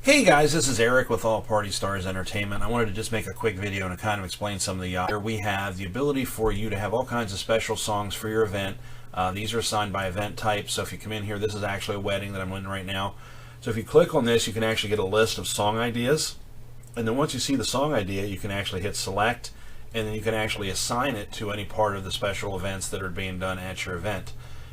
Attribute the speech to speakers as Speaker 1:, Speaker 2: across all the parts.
Speaker 1: Hey guys, this is Eric with All Party Starz Entertainment. I wanted to just make a quick video and kind of explain some of the here we have the ability for you to have all kinds of special songs for your event. These are assigned by event type, so if you come in here, this is actually a wedding that I'm in right now. So if you click on this, you can actually get a list of song ideas, and then once you see the song idea, you can actually hit select, and then you can actually assign it to any part of the special events that are being done at your event.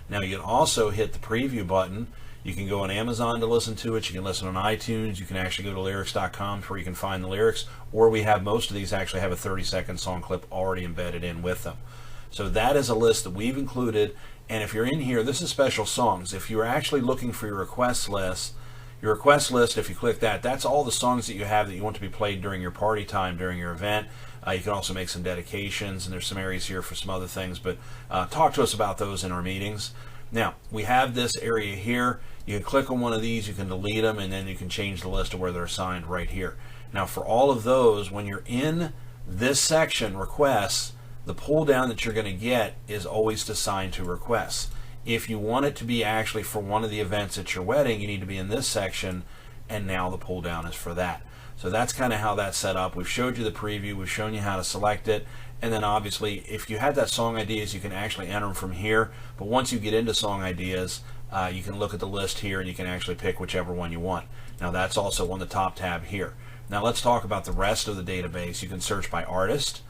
Speaker 1: Now you can also hit the preview button. You can go on Amazon to listen to it. You can listen on iTunes. You can actually go to lyrics.com where you can find the lyrics, or we have most of these actually have a 30-second song clip already embedded in with them. So that is a list that we've included, and if you're in here, this is special songs. If you're actually looking for your request list, if you click that, that's all the songs that you have that you want to be played during your party time, during your event. You can also make some dedications, and there's some areas here for some other things, but talk to us about those in our meetings. Now, we have this area here. You can click on one of these, you can delete them, and then you can change the list of where they're assigned right here. Now, for all of those, when you're in this section, requests, the pull down that you're going to get is always assigned to requests. If you want it to be actually for one of the events at your wedding, you need to be in this section, and now the pull down is for that. So that's kind of how that's set up. We've showed you the preview, we've shown you how to select it, and then obviously if you had that song ideas, you can actually enter them from here. But once you get into song ideas, you can look at the list here and you can actually pick whichever one you want. Now that's also on the top tab here. Now let's talk about the rest of the database. You can search by artist,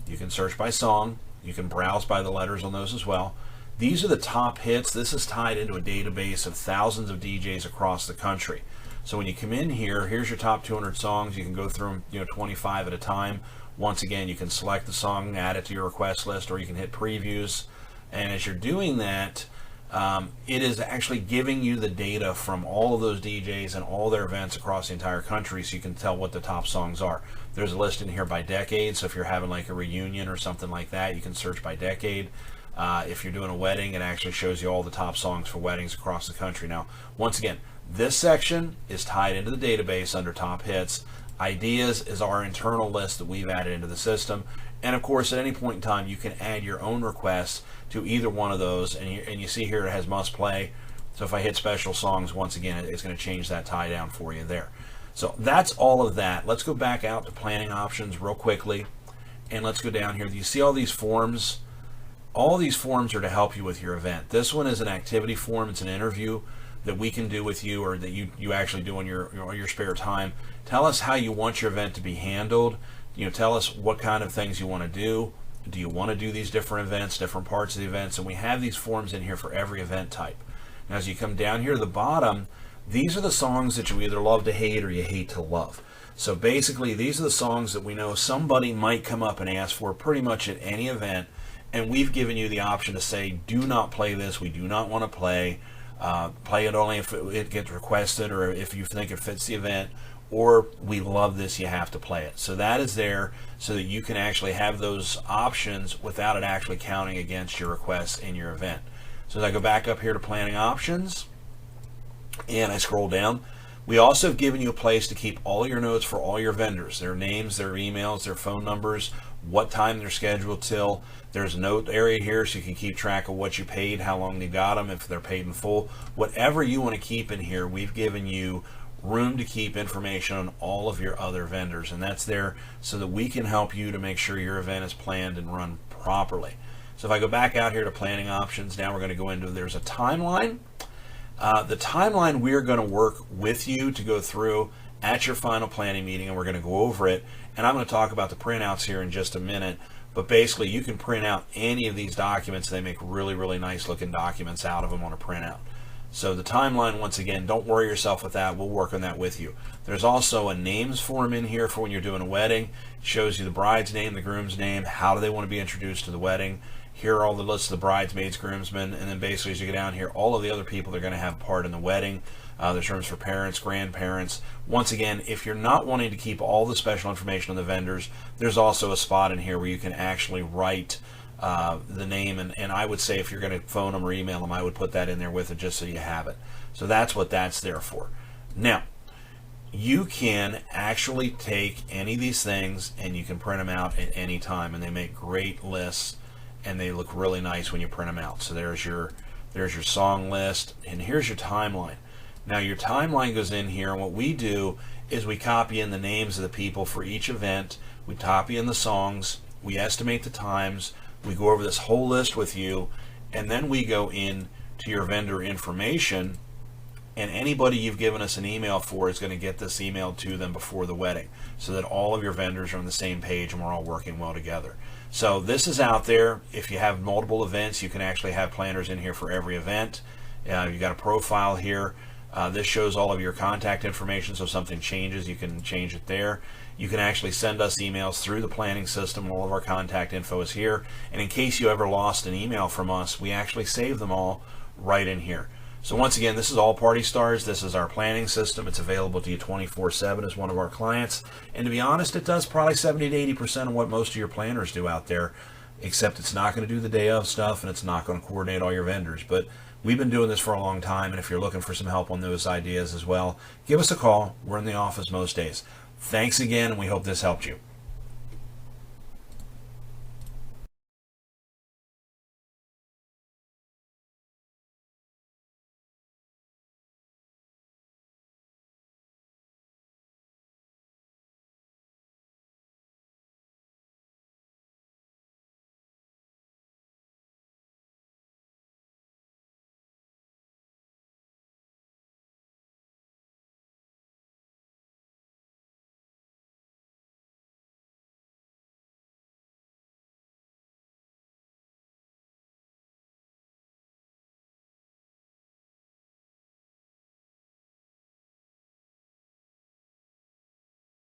Speaker 1: you can search by song, you can browse by the letters on those as well. These are the top hits. This is tied into a database of thousands of DJs across the country. So when you come in here, here's your top 200 songs. You can go through them, 25 at a time. Once again, you can select the song, add it to your request list, or you can hit previews. And as you're doing that, it is actually giving you the data from all of those DJs and all their events across the entire country, so you can tell what the top songs are. There's a list in here by decade, so if you're having like a reunion or something like that, you can search by decade. If you're doing a wedding, it actually shows you all the top songs for weddings across the country. Now, once again, this section is tied into the database under top hits. Ideas is our internal list that we've added into the system. And of course, at any point in time, you can add your own requests to either one of those. And you see here it has must play. So if I hit special songs, once again, it's going to change that tie down for you there. So that's all of that. Let's go back out to planning options real quickly. And let's go down here. Do you see all these forms? All these forms are to help you with your event. This one is an activity form. It's an interview that we can do with you, or that you actually do on your spare time. Tell us how you want your event to be handled. Tell us what kind of things you want to do. Do you want to do these different events, different parts of the events? And we have these forms in here for every event type. Now, as you come down here to the bottom, these are the songs that you either love to hate or you hate to love. So basically, these are the songs that we know somebody might come up and ask for pretty much at any event. And we've given you the option to say, do not play this. We do not want to play. Play it only if it gets requested, or if you think it fits the event, or we love this, you have to play it. So that is there so that you can actually have those options without it actually counting against your requests in your event. So as I go back up here to planning options and I scroll down, we also have given you a place to keep all your notes for all your vendors, their names, their emails, their phone numbers, what time they're scheduled till. There's a note area here so you can keep track of what you paid, how long they got them, if they're paid in full. Whatever you want to keep in here, we've given you room to keep information on all of your other vendors, and that's there so that we can help you to make sure your event is planned and run properly. So if I go back out here to planning options, now we're going to go into, there's a timeline. The timeline, we're going to work with you to go through at your final planning meeting, and we're going to go over it. And I'm going to talk about the printouts here in just a minute. But basically, you can print out any of these documents. They make really, really nice looking documents out of them on a printout. So the timeline, once again, don't worry yourself with that. We'll work on that with you. There's also a names form in here for when you're doing a wedding. It shows you the bride's name, the groom's name, how do they want to be introduced to the wedding. Here are all the lists of the bridesmaids, groomsmen, and then basically as you go down here, all of the other people that are going to have part in the wedding. There's rooms for parents, grandparents. Once again, if you're not wanting to keep all the special information on the vendors, there's also a spot in here where you can actually write the name, and I would say if you're going to phone them or email them, I would put that in there with it just so you have it. So that's what that's there for. Now, you can actually take any of these things and you can print them out at any time, and they make great lists and they look really nice when you print them out. So there's your song list, and here's your timeline. Now your timeline goes in here, and what we do is we copy in the names of the people for each event, we copy in the songs, we estimate the times, we go over this whole list with you, and then we go in to your vendor information, and anybody you've given us an email for is going to get this email to them before the wedding, so that all of your vendors are on the same page and we're all working well together. So this is out there. If you have multiple events, you can actually have planners in here for every event. You've got a profile here. This shows all of your contact information, so if something changes, you can change it there. You can actually send us emails through the planning system. All of our contact info is here. And in case you ever lost an email from us, we actually save them all right in here. So once again, this is all Party Starz. This is our planning system. It's available to you 24/7 as one of our clients. And to be honest, it does probably 70 to 80% of what most of your planners do out there, except it's not going to do the day of stuff, and it's not going to coordinate all your vendors. But we've been doing this for a long time, and if you're looking for some help on those ideas as well, give us a call. We're in the office most days. Thanks again, and we hope this helped you.